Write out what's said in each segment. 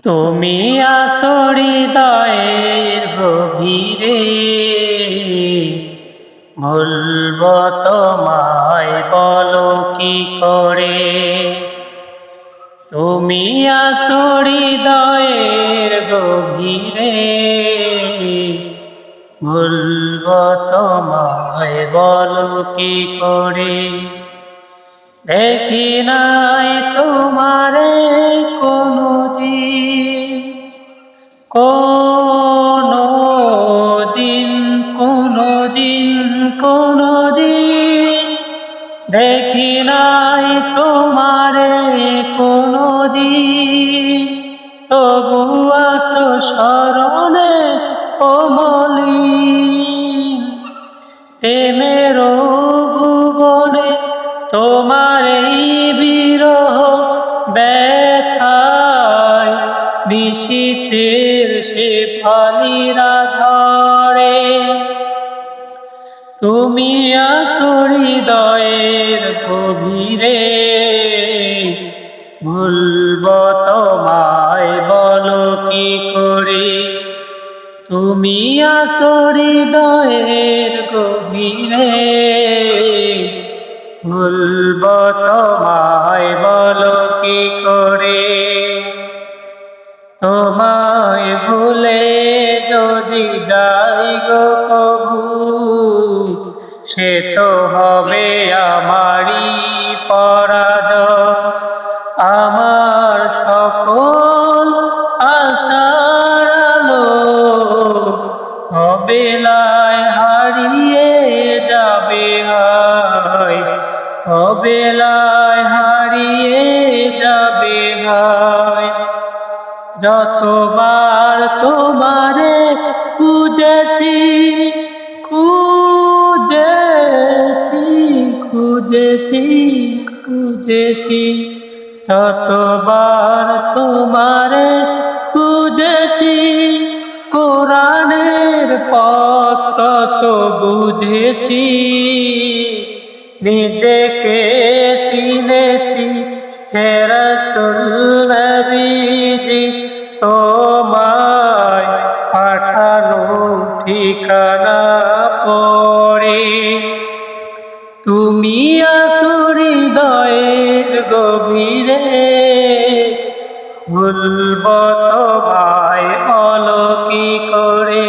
তুমি আসো হৃদয়ের গভীরে, ভুলব তোমায় বলো কি করে। তুমি আসো হৃদয়ের গভীরে, ভুলব তোমায় বলো কি করে। দেখি নাই তোমারে কোনদিন, কোনদিন দেখি নাই তোমারে কোনদিন। তবু আছো স্মরণে ও মলিন, প্রেমের ভুবনে তোমার এই বিরহ ব্যথায় নিশীথের শেফালিরা ঝরে। তুমি আসো হৃদয়ের গভীরে, ভুলব তোমায় বলো কি করে। তুমি আসো হৃদয়ের গভীরে, ভুলব তোমায় বলো কি করে। তোমায় ভুলে যদি যাই গো কভু, সে তো হবে আমারই পরাজয়। আমার সকল আশার আলো অবেলায় হারিয়ে যাবে হায়, অবেলায় হারিয়ে যাবে হায়। যতবার তোমারে খুঁজেছি যতবার তোমারে খুঁজেছি, কোরআনের পথ তত বুঝেছি। নিজেকে চিনেছি হে রাসূল নবীজি, তোমায় পাঠানো ঠিকানা পড়ে। তুমি আসো হৃদয়ের গভীরে, ভুলব তোমায় বলো কি করে।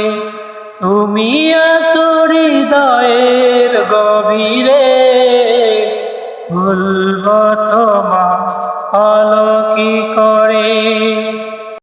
তুমি আসো হৃদয়ের গভীরে, ভুলব তোমায় বলো কি করে।